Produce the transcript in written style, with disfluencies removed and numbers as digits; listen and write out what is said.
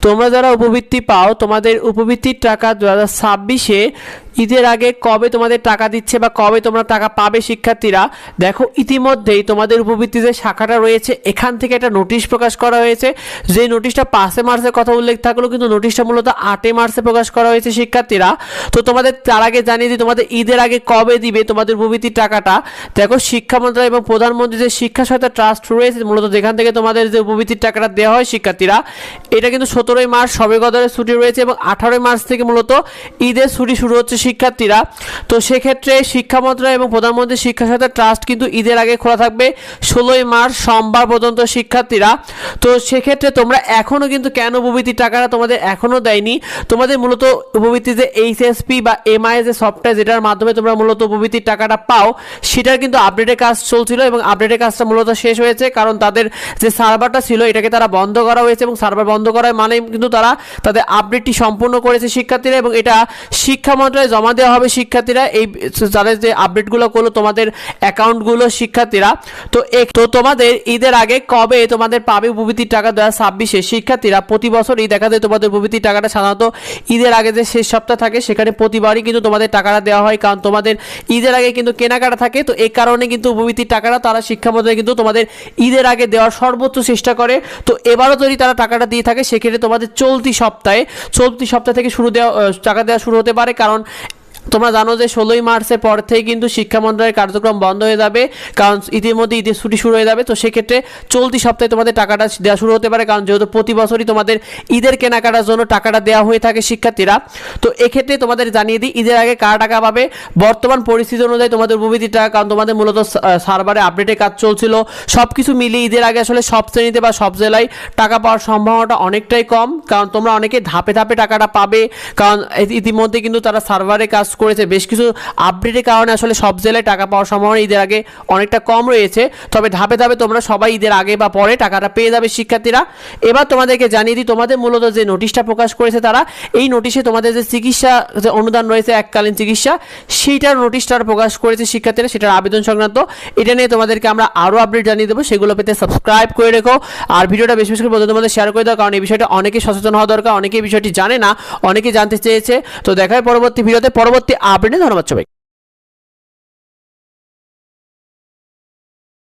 তোমরা যারা উপবৃত্তি পাও তোমাদের উপবৃত্তির টাকা 2026-এ ঈদের আগে কবে তোমাদের টাকা দিচ্ছে বা কবে তোমরা টাকা পাবে শিক্ষার্থীরা দেখো ইতিমধ্যেই তোমাদের উপবৃত্তি যে শাখাটা রয়েছে এখান থেকে একটা নোটিশ প্রকাশ করা হয়েছে। যে নোটিশটা 5 মার্চের কথা উল্লেখ থাকলো কিন্তু নোটিশটা মূলত 8 মার্চে প্রকাশ করা হয়েছে শিক্ষার্থীরা। তো তোমাদের তার আগে জানিয়ে দিই তোমাদের ঈদের আগে কবে দিবে তোমাদের উপবৃত্তির টাকাটা। দেখো শিক্ষা মন্ত্রণালয় এবং প্রধানমন্ত্রী যে শিক্ষা সহায়তা ট্রাস্ট রয়েছে মূলত যেখান থেকে তোমাদের যে উপবৃত্তির টাকাটা দেওয়া হয় শিক্ষার্থীরা, এটা কিন্তু 17 মার্চ শবে কদরের ছুটি রয়েছে এবং 18 মার্চ থেকে মূলত ঈদের ছুটি শুরু হচ্ছে শিক্ষার্থীরা। তো সেক্ষেত্রে শিক্ষা মন্ত্রণালয় এবং প্রধানমন্ত্রী শিক্ষা সহায়তা ট্রাস্ট কিন্তু ঈদের আগে খোলা থাকবে 16 মার্চ সোমবার পর্যন্ত শিক্ষার্থীরা। তো সেক্ষেত্রে তোমরা এখনও কিন্তু কেন উপবৃত্তির টাকাটা তোমাদের এখনও দেয়নি, তোমাদের মূলত উপবৃত্তি যে এইচএসপি বা এমআই যে সফটওয়্যার যেটার মাধ্যমে তোমরা মূলত উপবৃত্তির টাকাটা পাও সেটার কিন্তু আপডেটের কাজ চলছিল এবং আপডেটের কাজটা মূলত শেষ হয়েছে, কারণ তাদের যে সার্ভারটা ছিল এটাকে তারা বন্ধ করা হয়েছে এবং সার্ভার বন্ধ করার মানে কিন্তু তারা তাদের আপডেটটি সম্পূর্ণ করেছে শিক্ষার্থীরা এবং এটা শিক্ষা মন্ত্রণালয়ে জমা দেওয়া হবে শিক্ষার্থীরা। এই তাদের যে আপডেটগুলো করলো তোমাদের অ্যাকাউন্টগুলো শিক্ষার্থীরা। তো তোমাদের ঈদের আগে কবে তোমাদের পাবে উপবৃত্তির টাকা 2026-এ শিক্ষার্থীরা। প্রতি বছরই দেখা যায় তোমাদের উপবৃত্তির টাকাটা সাধারণত ঈদের আগে যে শেষ সপ্তাহ থাকে সেখানে প্রতিবারই কিন্তু তোমাদের টাকাটা দেওয়া হয়, কারণ তোমাদের ঈদের আগে কিন্তু কেনাকাটা থাকে। তো এই কারণে কিন্তু উপবৃত্তির টাকাটা তারা শিক্ষা মন্ত্রণালয় কিন্তু তোমাদের ঈদের আগে দেওয়ার সর্বোচ্চ চেষ্টা করে। তো এবারও যদি তারা টাকাটা দিয়ে থাকে সেক্ষেত্রে তোমাদের চলতি সপ্তাহ থেকে টাকা দেওয়া শুরু হতে পারে, কারণ তোমরা জানো যে 16 মার্চের পর থেকে কিন্তু শিক্ষা মন্ত্রণালয়ের কার্যক্রম বন্ধ হয়ে যাবে, কারণ ইতিমধ্যে ঈদের ছুটি শুরু হয়ে যাবে। তো সেক্ষেত্রে চলতি সপ্তাহে তোমাদের টাকাটা দেওয়া শুরু হতে পারে, কারণ যেহেতু প্রতি বছরই তোমাদের ঈদের কেনাকাটার জন্য টাকাটা দেওয়া হয়ে থাকে শিক্ষার্থীরা। তো এক্ষেত্রে তোমাদের জানিয়ে দিই ঈদের আগে কারা টাকা পাবে। বর্তমান পরিস্থিতি অনুযায়ী তোমাদের উপবৃত্তির টাকা, কারণ তোমাদের মূলত সার্ভারে আপডেটের কাজ চলছিল, সব কিছু মিলিয়ে ঈদের আগে আসলে সব শ্রেণীতে বা সব জেলায় টাকা পাওয়ার সম্ভাবনাটা অনেকটাই কম, কারণ তোমরা অনেকে ধাপে ধাপে টাকাটা পাবে, কারণ ইতিমধ্যে কিন্তু তারা সার্ভারে কাজ করেছে। বেশ কিছু আপডেটের কারণে আসলে সব জেলায় টাকা পাওয়ার সম্ভাবনা ঈদের আগে অনেকটা কম রয়েছে, তবে ধাপে ধাপে তোমরা সবাই ঈদের আগে বা পরে টাকাটা পেয়ে যাবে শিক্ষার্থীরা। এবার তোমাদেরকে জানিয়ে দিই তোমাদের মূলত যে নোটিশটা প্রকাশ করেছে তারা, এই নোটিশে তোমাদের যে চিকিৎসা যে অনুদান রয়েছে এককালীন চিকিৎসা সেইটার নোটিশটা প্রকাশ করেছে শিক্ষার্থীরা, সেটার আবেদন সংক্রান্ত। এটা নিয়ে তোমাদেরকে আমরা আরও আপডেট জানিয়ে দেবো, সেগুলো পেতে সাবস্ক্রাইব করে রেখো আর ভিডিওটা বেশি বেশি করে বন্ধুদের মধ্যে শেয়ার করে দাও, কারণ এই বিষয়টা অনেকে সচেতন হওয়া দরকার, অনেকে এই বিষয়টি জানে না, অনেকে জানতে চেয়েছে। তো দেখা হয় পরবর্তী ভিডিওতে পরবর্তী আপডেটে। ধন্যবাদ সবাই।